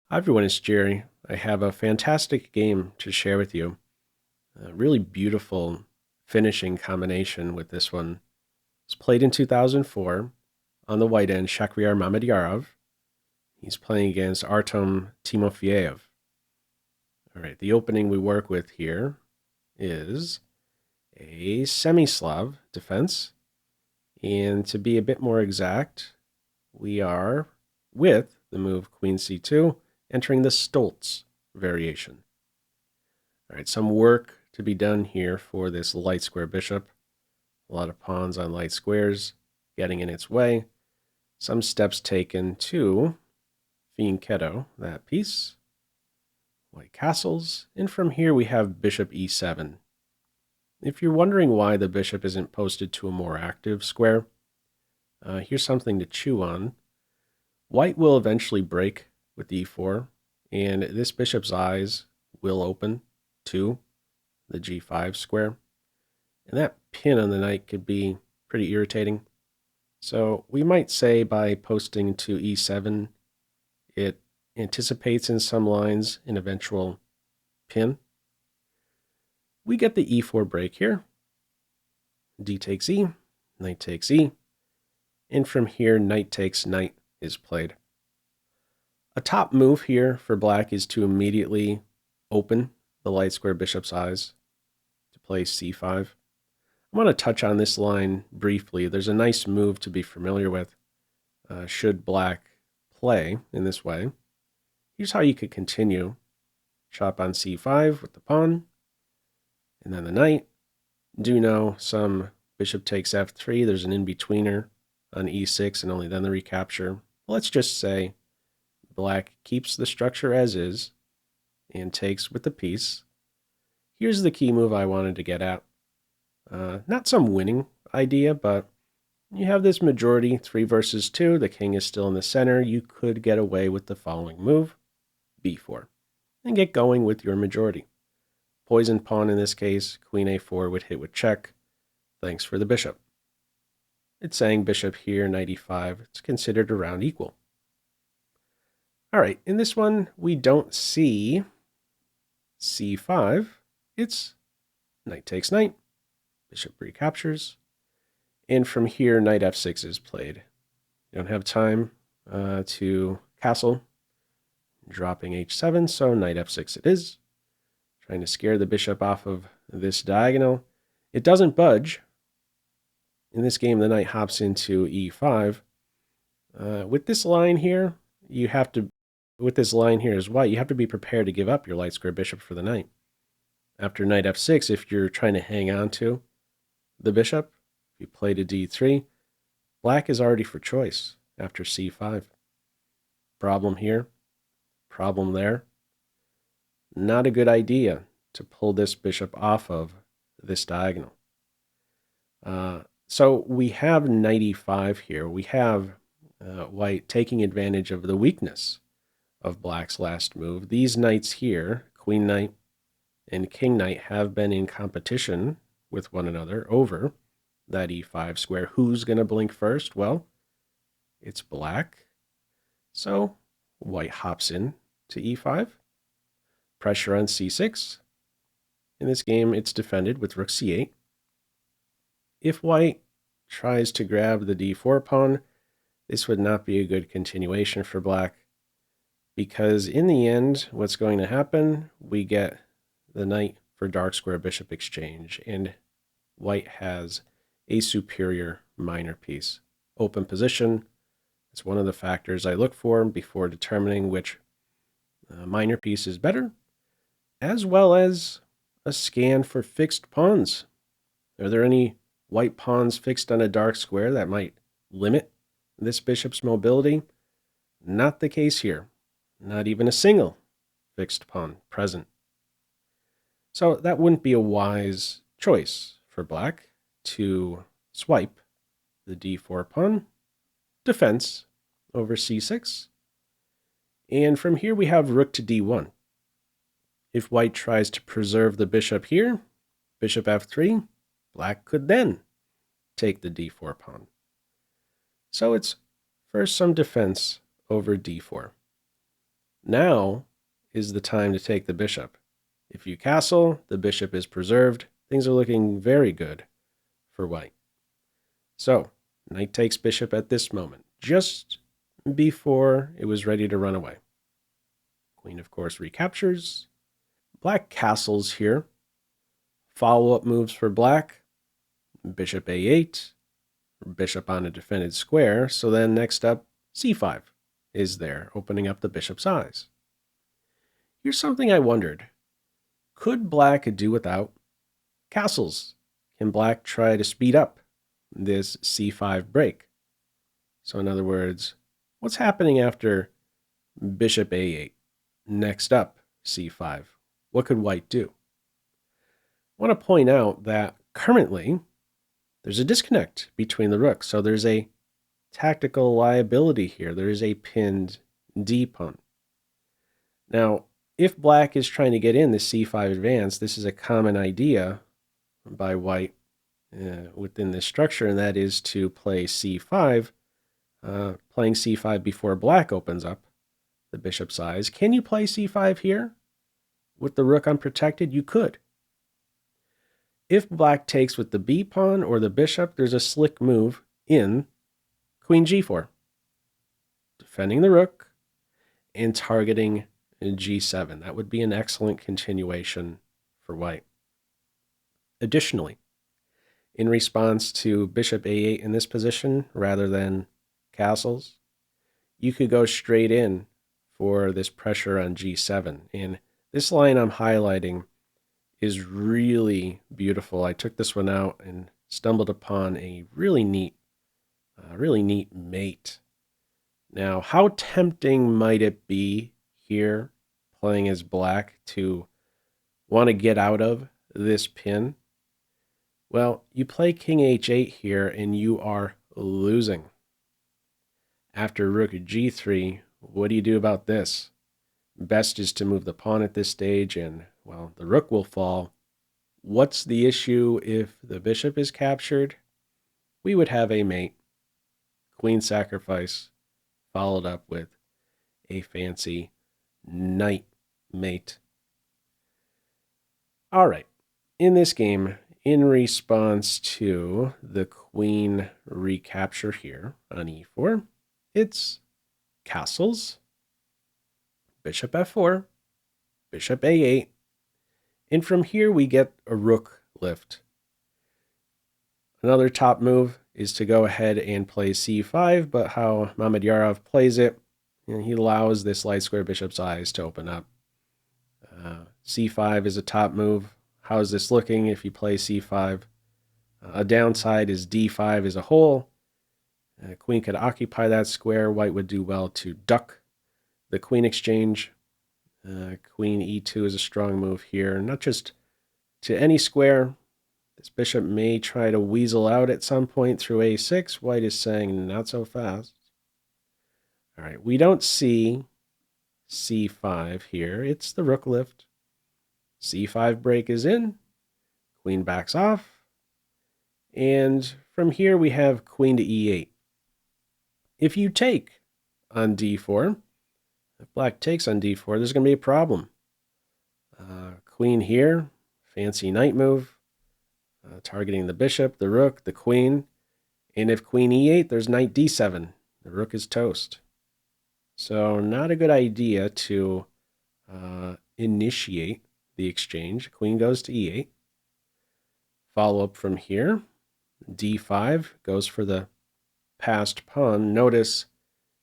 Hi everyone, it's Jerry. I have a fantastic game to share with you. A really beautiful finishing combination with this one. It's played in 2004 on the white end, Shakhriyar Mamedyarov. He's playing against Artyom Timofeev. All right, the opening we work with here is a Semi-Slav defense. And to be a bit more exact, we are with the move Queen C2 entering the Stoltz variation. All right, some work to be done here for this light square bishop. A lot of pawns on light squares getting in its way. Some steps taken to fianchetto that piece. White castles. And from here we have bishop e7. If you're wondering why the bishop isn't posted to a more active square, here's something to chew on. White will eventually break with e4, and this bishop's eyes will open to the g5 square. And that pin on the knight could be pretty irritating. So we might say by posting to e7, it anticipates in some lines an eventual pin. We get the e4 break here. D takes e, knight takes e, and from here knight takes knight is played. A top move here for black is to immediately open the light square bishop's eyes to play c5. I want to touch on this line briefly. There's a nice move to be familiar with should black play in this way. Here's how you could continue. Chop on c5 with the pawn, and then the knight. Do know some bishop takes f3. There's an in-betweener on e6 and only then the recapture. Let's just say black keeps the structure as is and takes with the piece. Here's the key move I wanted to get at. Not some winning idea, but you have this majority, 3 versus 2. The king is still in the center. You could get away with the following move, b4, and get going with your majority. Poison pawn in this case, queen a4 would hit with check. Thanks for the bishop. It's saying bishop here, knight e5. It's considered around equal. All right, in this one, we don't see c5. It's knight takes knight. Bishop recaptures. And from here, knight f6 is played. You don't have time to castle. Dropping h7, so knight f6 it is. Trying to scare the bishop off of this diagonal. It doesn't budge. In this game, the knight hops into e5. With this line here, you have to, with this line here as white, you have to be prepared to give up your light square bishop for the knight. After knight f6, if you're trying to hang on to the bishop, if you play to d3, black is already for choice after c5. Problem here, problem there. Not a good idea to pull this bishop off of this diagonal. So we have knight e5 here. We have white taking advantage of the weakness of black's last move. These knights here, queen knight and king knight, have been in competition with one another over that e5 square. Who's going to blink first? Well, it's black. So white hops in to e5. Pressure on c6. In this game, it's defended with rook c8. If white tries to grab the d4 pawn, this would not be a good continuation for black, because in the end, what's going to happen, we get the knight for dark square bishop exchange, and white has a superior minor piece. Open position, it's one of the factors I look for before determining which minor piece is better, as well as a scan for fixed pawns. Are there any white pawns fixed on a dark square that might limit this bishop's mobility? Not the case here. Not even a single fixed pawn present. So that wouldn't be a wise choice for black to swipe the d4 pawn, defense over c6. And from here we have rook to d1. If white tries to preserve the bishop here, bishop f3, black could then take the d4 pawn. So it's first some defense over d4. Now is the time to take the bishop. If you castle, the bishop is preserved. Things are looking very good for white. So, knight takes bishop at this moment, just before it was ready to run away. Queen, of course, recaptures. Black castles here. Follow-up moves for black. Bishop a8. Bishop on a defended square. So then next up, c5 is there, opening up the bishop's eyes. Here's something I wondered. Could black do without castles? Can black try to speed up this c5 break? So in other words, what's happening after bishop a8? Next up, c5. What could white do? I want to point out that currently there's a disconnect between the rooks. So there's a tactical liability here. There is a pinned d-pawn. Now, if black is trying to get in the c5 advance, this is a common idea by white within this structure, and that is to play c5, playing c5 before black opens up the bishop's eyes. Can you play c5 here with the rook unprotected? You could. If black takes with the b-pawn or the bishop, there's a slick move in queen g4, defending the rook and targeting g7. That would be an excellent continuation for white. Additionally, in response to bishop a8 in this position, rather than castles, you could go straight in for this pressure on g7. And this line I'm highlighting is really beautiful. I took this one out and stumbled upon a really neat mate. Now, how tempting might it be here, playing as black, to want to get out of this pin? Well, you play king h8 here, and you are losing. After rook g3, what do you do about this? Best is to move the pawn at this stage, and, well, the rook will fall. What's the issue if the bishop is captured? We would have a mate. Queen sacrifice, followed up with a fancy knight mate. All right, in this game, in response to the queen recapture here on e4, it's castles, bishop f4, bishop a8, and from here we get a rook lift. Another top move is to go ahead and play c5, but how Mamedyarov plays it, he allows this light square bishop's eyes to open up. c5 is a top move. How is this looking if you play c5? A downside is d5 as a whole. Queen could occupy that square. White would do well to duck the queen exchange. Queen e2 is a strong move here, not just to any square. This bishop may try to weasel out at some point through a6. White is saying not so fast. All right, we don't see c5 here. It's the rook lift. c5 break is in. Queen backs off. And from here we have queen to e8. If you take on d4, if black takes on d4, there's going to be a problem. Queen here, fancy knight move, targeting the bishop, the rook, the queen. And if queen e8, there's knight d7. The rook is toast. So not a good idea to initiate the exchange. Queen goes to e8. Follow up from here. d5 goes for the passed pawn. Notice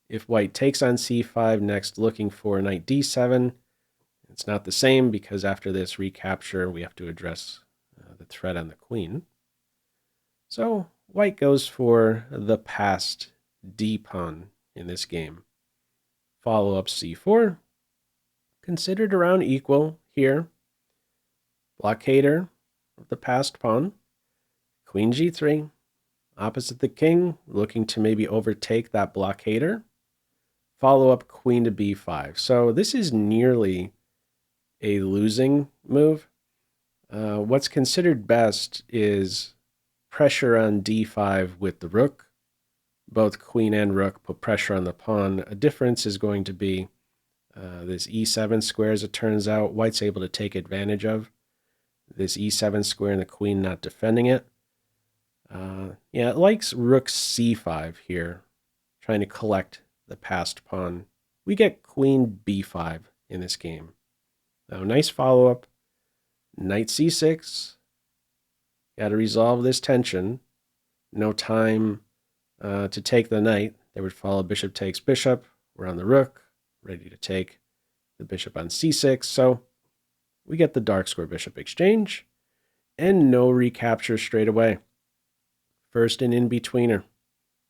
if white takes on c5 next, looking for knight d7, it's not the same because after this recapture, we have to address the threat on the queen. So white goes for the passed d-pawn in this game. Follow up c4, considered around equal here. Blockader of the passed pawn. Queen g3, opposite the king, looking to maybe overtake that blockader. Follow up queen to b5. So this is nearly a losing move. What's considered best is pressure on d5 with the rook. Both queen and rook put pressure on the pawn. A difference is going to be This e7 square, as it turns out, white's able to take advantage of. This e7 square and the queen not defending it. Yeah, it likes rook c5 here, trying to collect the passed pawn. We get queen b5 in this game. Now, nice follow-up. Knight c6. Got to resolve this tension. No time to take the knight. They would follow bishop takes bishop. We're on the rook, ready to take the bishop on c6. So we get the dark square bishop exchange and no recapture straight away. First and in-betweener.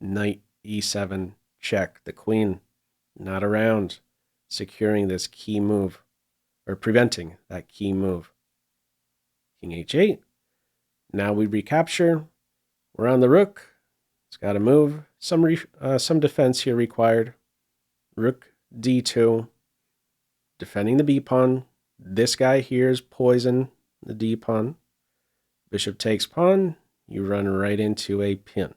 Knight e7 check. The queen not around, securing this key move, or preventing that key move. King h8. Now we recapture. We're on the rook. It's got to move. Some defense here required. Rook d2. Defending the b pawn. This guy here is poison the d pawn. Bishop takes pawn. You run right into a pin.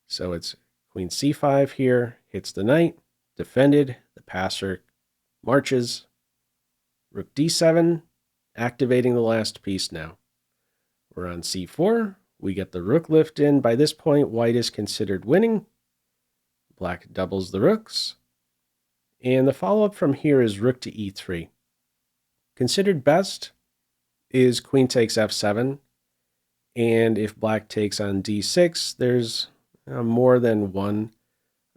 So it's queen c5 here. Hits the knight. Defended. The passer marches. Rook d7. Activating the last piece now. We're on c4. We get the rook lift in. By this point, white is considered winning. Black doubles the rooks. And the follow-up from here is rook to e3. Considered best is queen takes f7. And if black takes on d6, there's more than one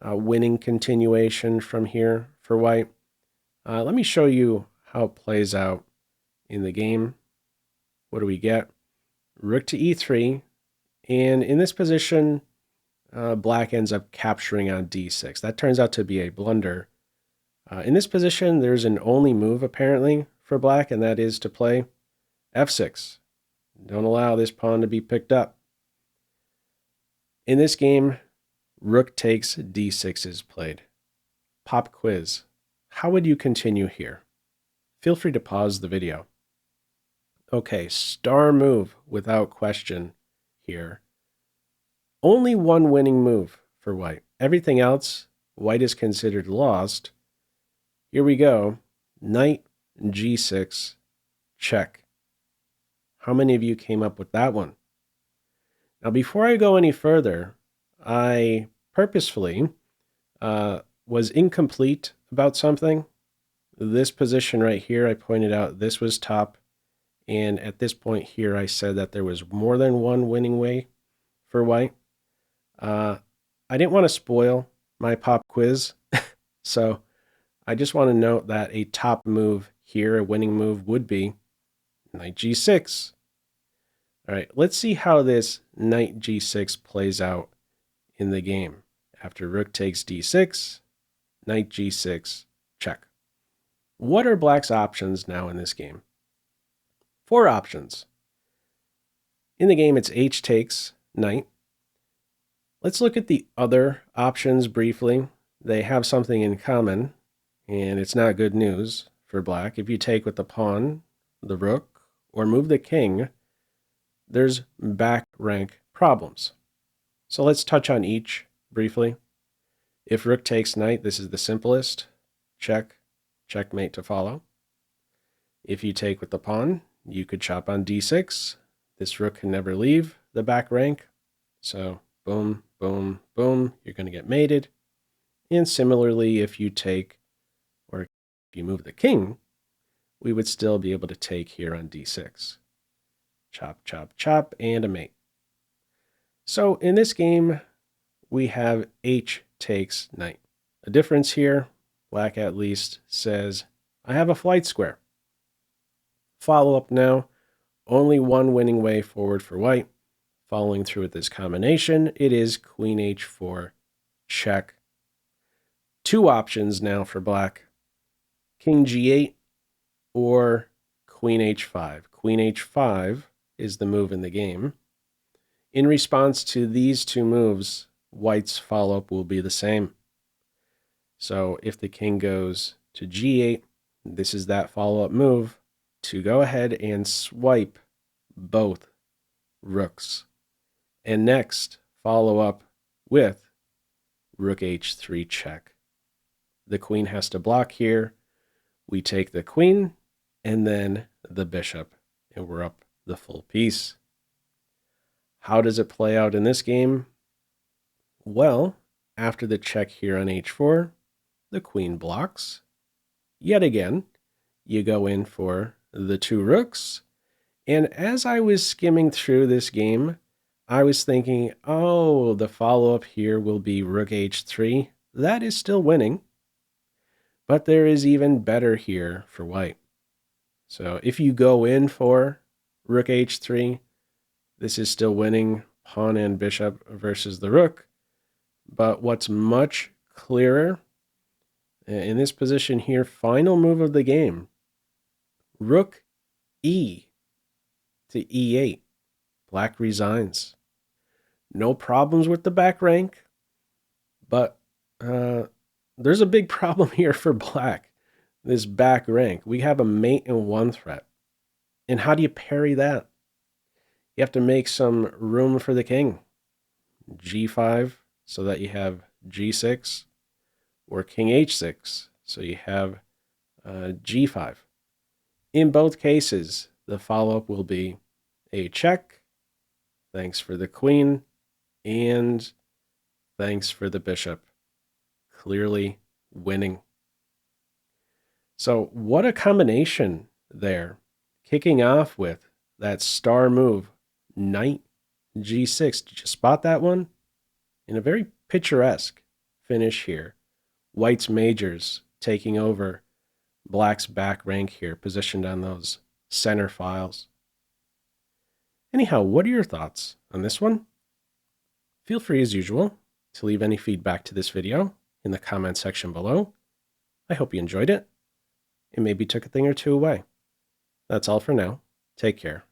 winning continuation from here for white. Let me show you how it plays out in the game. What do we get? Rook to e3. And in this position, black ends up capturing on d6. That turns out to be a blunder. In this position, there's an only move, apparently, for black, and that is to play f6. Don't allow this pawn to be picked up. In this game, rook takes d6 is played. Pop quiz. How would you continue here? Feel free to pause the video. Okay, star move without question here. Only one winning move for white. Everything else, white is considered lost. Here we go. Knight g6 check. How many of you came up with that one? Now, before I go any further, I purposefully was incomplete about something. This position right here, I pointed out this was top. And at this point here, I said that there was more than one winning way for white. I didn't want to spoil my pop quiz. So I just want to note that a top move here, a winning move, would be knight g6. All right, let's see how this knight g6 plays out in the game. After rook takes d6, knight g6, check. What are black's options now in this game? 4 options. In the game, it's h takes knight. Let's look at the other options briefly. They have something in common, and it's not good news for black. If you take with the pawn, the rook, or move the king, there's back rank problems. So let's touch on each briefly. If rook takes knight, this is the simplest. Check, checkmate to follow. If you take with the pawn, you could chop on d6. This rook can never leave the back rank. So boom, boom, boom, you're going to get mated. And similarly, if you take, or if you move the king, we would still be able to take here on d6. Chop, chop, chop, and a mate. So in this game, we have h takes knight. A difference here, black at least says, I have a flight square. Follow up now, only one winning way forward for white. Following through with this combination, it is queen h4 check. 2 options now for black. King g8 or queen h5. Queen h5 is the move in the game. In response to these 2 moves, white's follow-up will be the same. So if the king goes to g8, this is that follow-up move to go ahead and swipe both rooks. And next, follow up with rook h3 check. The queen has to block here. We take the queen and then the bishop, and we're up the full piece. How does it play out in this game? Well, after the check here on h4, the queen blocks. Yet again, you go in for the two rooks. And as I was skimming through this game, I was thinking, oh, the follow-up here will be rook h3. That is still winning. But there is even better here for white. So if you go in for rook h3, this is still winning pawn and bishop versus the rook. But what's much clearer in this position here, final move of the game, rook e to e8. Black resigns. No problems with the back rank, but there's a big problem here for black, this back rank. We have a mate and one threat. And how do you parry that? You have to make some room for the king. g5, so that you have g6, or king h6, so you have g5. In both cases, the follow-up will be a check, thanks for the queen, and thanks for the bishop. Clearly winning. So what a combination there. Kicking off with that star move, knight g6. Did you spot that one? In a very picturesque finish here. White's majors taking over black's back rank here, positioned on those center files. Anyhow, what are your thoughts on this one? Feel free, as usual, to leave any feedback to this video in the comment section below. I hope you enjoyed it and maybe took a thing or two away. That's all for now. Take care.